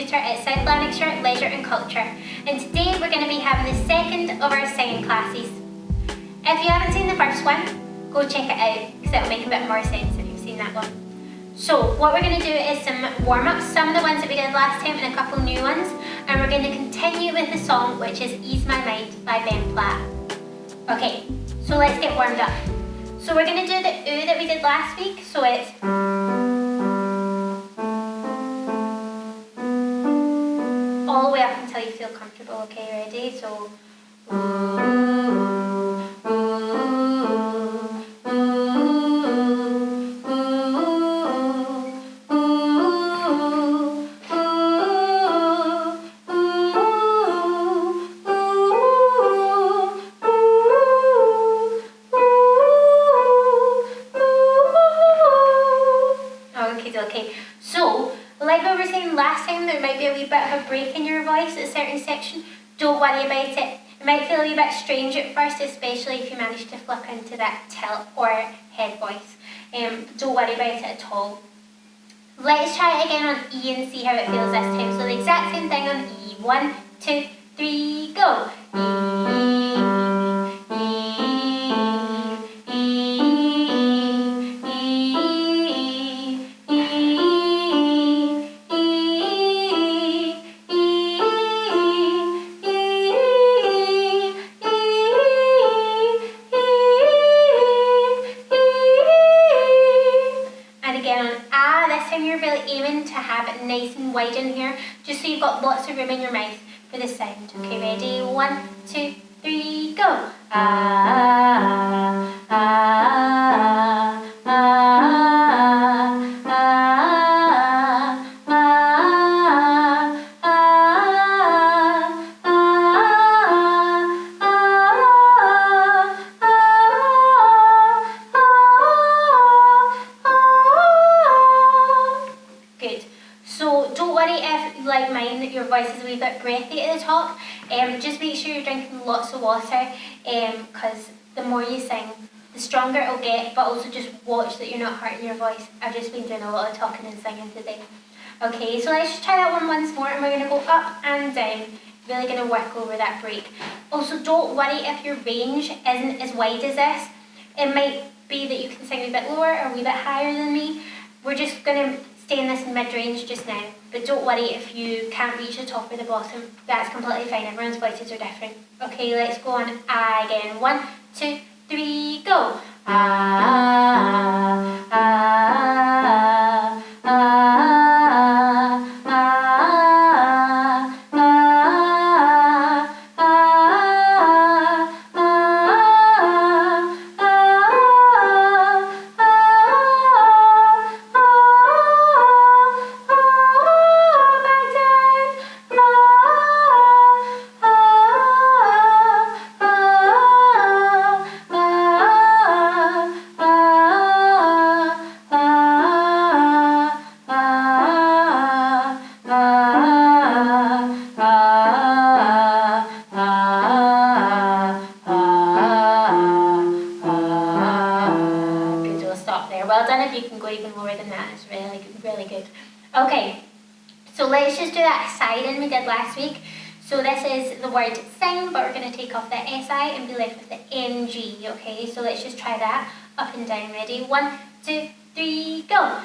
tutor at South Lanarkshire Leisure and Culture, and today we're going to be having the second of our singing classes. If you haven't seen the first one, go check it out because it'll make a bit more sense if you've seen that one. So what we're going to do is some warm-ups, some of the ones that we did last time and a couple new ones, and we're going to continue with the song which is Ease My Mind by Platt. Okay, so let's get warmed up. So we're going to do the oo that we did last week, so it's all the way up until you feel comfortable. Okay, ready? So okay, so like we were saying last time, there might be a wee bit of a break in your voice at a certain section. Don't worry about it. It might feel a wee bit strange at first, especially if you manage to flip into that tilt or head voice. Don't worry about it at all. Let's try it again on E and see how it feels this time. So the exact same thing on E. 1, 2, 3, go. You're really aiming to have it nice and wide in here, just so you've got lots of room in your mouth for the sound. Okay, ready? 1, 2, 3, go. Ah, ah, ah, ah, ah, Good. So don't worry if, like mine, that your voice is a wee bit breathy at the top. Just make sure you're drinking lots of water, because the more you sing, the stronger it'll get, but also just watch that you're not hurting your voice. I've just been doing a lot of talking and singing today. Okay, so let's just try that one once more, and we're going to go up and down. Really going to work over that break. Also, don't worry if your range isn't as wide as this. It might be that you can sing a wee bit lower or a wee bit higher than me. We're just going to stay in this mid-range just now, but don't worry if you can't reach the top or the bottom. That's completely fine. Everyone's voices are different. Okay, let's go on ah again. 1, 2, 3, go. Ah, ah, ah, ah, ah, ah, ah, well done. If you can go even lower than that, it's really good. Okay, so let's just do that side in we did last week. So this is the word sing, but we're going to take off the SI and be left with the NG. Okay, so let's just try that up and down. Ready? 1, 2, 3, go.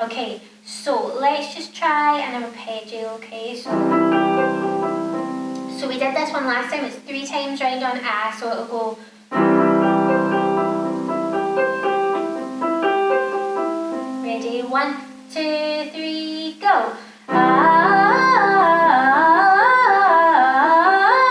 Okay, so let's just try an arpeggio, okay? So we did this one last time, it's 3 times round on A, so it'll go. Ready? 1, 2, 3, go. Ah, ah, ah, ah, ah.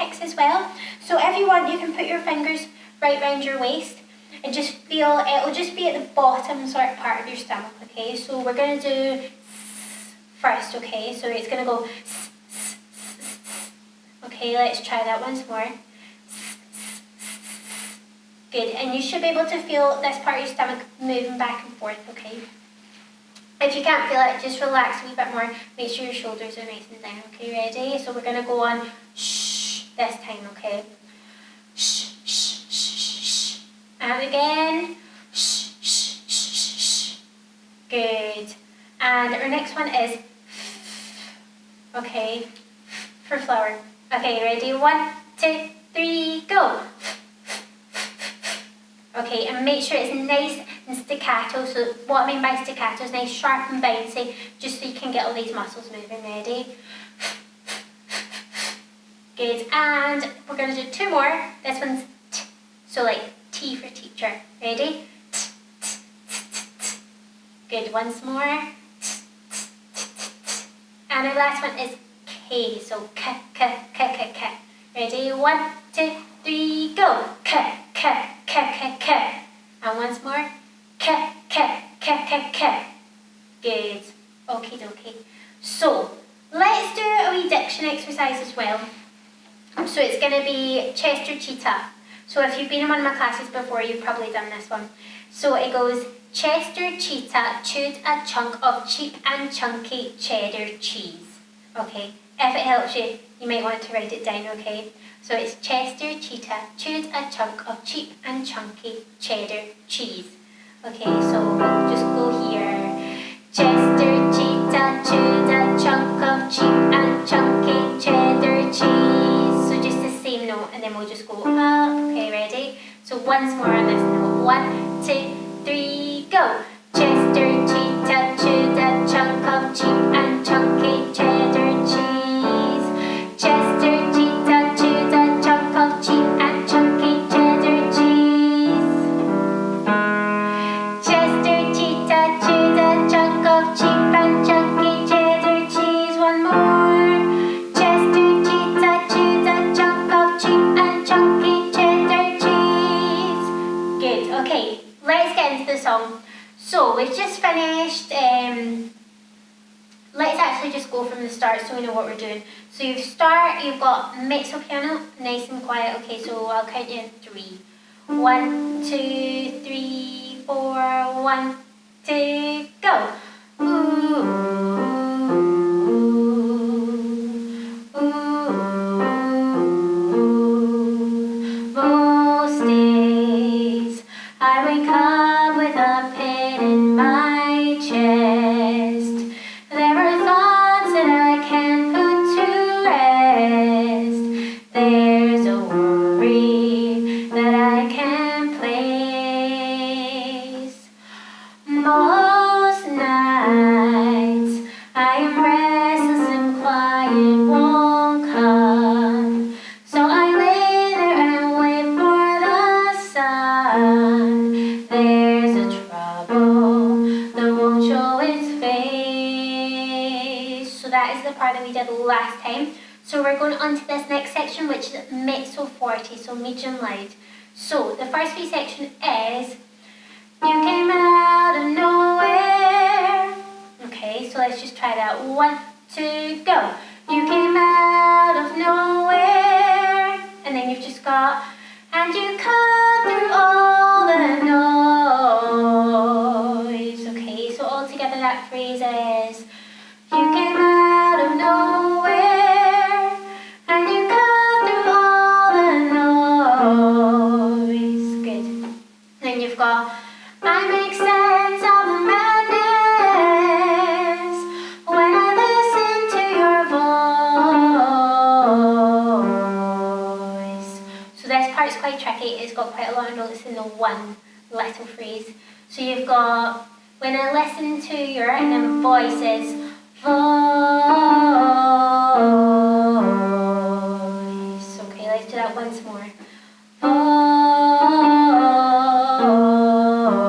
mix as well. So if you want, you can put your fingers right round your waist and just feel, it'll just be at the bottom sort of part of your stomach, okay? So we're going to do first, okay? So it's going to go, okay, let's try that once more. Good, and you should be able to feel this part of your stomach moving back and forth, okay? If you can't feel it, just relax a wee bit more. Make sure your shoulders are nice and down, okay? Ready? So we're going to go on shh this time, okay? Shh, shh, shh, shh, shh. And again. Shh, shh, shh, shh, shh. Good. And our next one is okay, for flower. Okay, ready? 1, 2, 3, go. Okay, and make sure it's nice and staccato. So what I mean by staccato is nice, sharp and bouncy, just so you can get all these muscles moving. Ready? Good, and we're going to do 2 more. This one's t, so like T for teacher. Ready? T, t, t, t, t. Good, once more. T, t, t, t, t. And our last one is K, so k, k, k, k, k. Ready? 1, 2, 3, go. K, k, k, k, k. And once more. K, k, k, k, k. Good. Okie dokie. So, let's do a wee diction exercise as well. So it's going to be chest or cheetah. So if you've been in one of my classes before, you've probably done this one. So it goes, Chester cheetah chewed a chunk of cheap and chunky cheddar cheese. Okay, if it helps you, you might want to write it down, okay? So it's Chester cheetah chewed a chunk of cheap and chunky cheddar cheese. Okay, so we'll just go here. Chester cheetah chewed a chunk of cheap and chunky cheddar cheese. So just the same note, and then we'll just go up. Okay, ready? So once more on this note. 1, 2, 3, go. Chester cheetah chewed a chunk of cheap and chunky cheddar cheese. Chester cheetah chewed a chunk of cheap and chunky cheddar cheese. Chester cheetah chewed a chunk of cheap and chunky cheddar cheese. One more. Chester cheetah chewed a chunk of cheap and chunky cheddar cheese. Good, okay, let's get into the song. So we've just finished, let's actually just go from the start so we know what we're doing. So you've got mezzo piano, nice and quiet. Okay, so I'll count you in 3. 1, 2, 3, 4, 1, 2, go. Most days I wake up with a pain in my chest. There are thoughts that I can't put to rest. There's a worry that I can't place. Most nights I am restless and quiet won't come. So I lay there and wait for the sun. There's a trouble that won't show its face. So that is the part that we did last time. So we're going on to this next section, which is mezzo forte, so medium loud. So the first wee section is, you came out of nowhere. Okay, so let's just try that. 1, 2, go. You came out of nowhere. And then you've just got, and you cut through all the noise. Okay, so all together that phrase is, you came out of nowhere, and you cut through all the noise. Good. Then you've got, I make sense of the madness when I listen to your voice. So this part's quite tricky. It's got quite a lot of notes in the one little phrase. So you've got, when I listen to your, and then voices, voice. Okay, let's do that once more.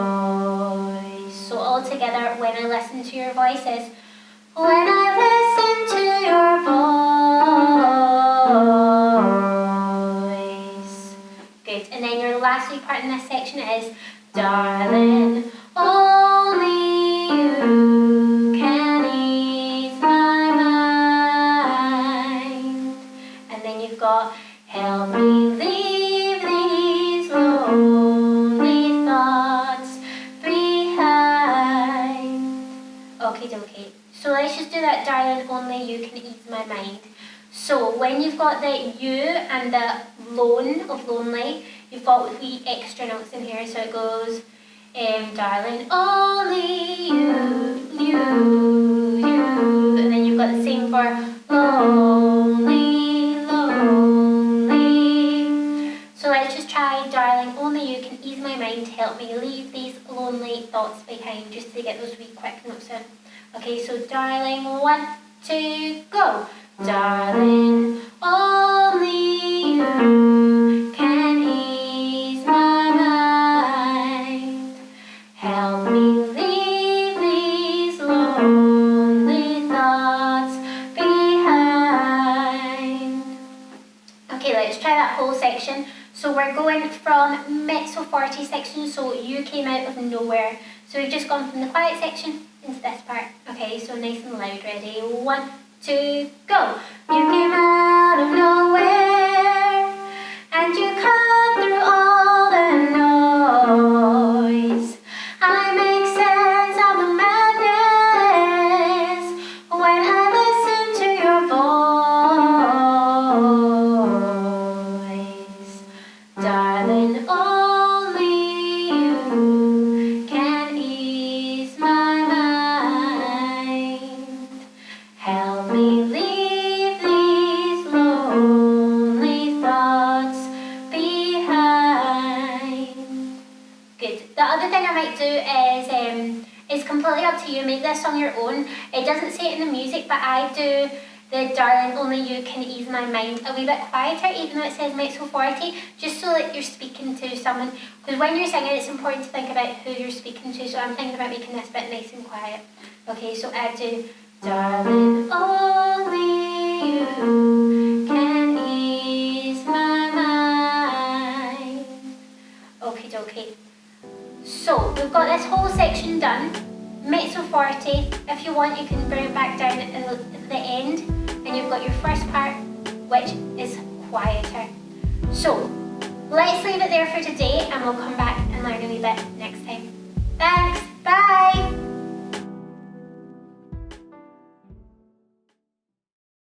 Voice. So all together, when I listen to your voices. When I listen to your Good. And then your last wee part in this section is, darling, only you can ease my mind. And then you've got, help me leave these lonely thoughts behind. Okie dokie. So let's just do that, darling, only you can ease my mind. So when you've got the you and the lone of lonely, you've got wee extra notes in here. So it goes, darling, only you. And then you've got the same for lonely. So let's just try, darling, only you can ease my mind, help me leave these lonely thoughts behind, just to get those wee quick notes in. Okay, so darling, 1, 2, go. Darling, only you can ease my mind. Help me leave these lonely thoughts behind. Okay, let's try that whole section. So we're going from mezzo forte section, so you came out of nowhere. So we've just gone from the quiet section into this part. Okay, so nice and loud, ready? 1, 2, go! You came out of nowhere, and you cut through all the noise. I make sense of the madness when I listen to your voice. Darling, only you can ease my mind. Help me leave these lonely thoughts behind. Good. The other thing I might do is completely up to you. Make this song your own. It doesn't say it in the music, but I do the darling, only you can ease my mind a wee bit quieter, even though it says mezzo forte, just so that you're speaking to someone. Because when you're singing, it's important to think about who you're speaking to. So I'm thinking about making this bit nice and quiet. Okay, so I do, darling, only you can ease my mind. Okie dokie. So we've got this whole section done. Mezzo forte. If you want, you can bring it back down at the end, and you've got your first part, which is quieter. So let's leave it there for today, and we'll come back and learn a wee bit next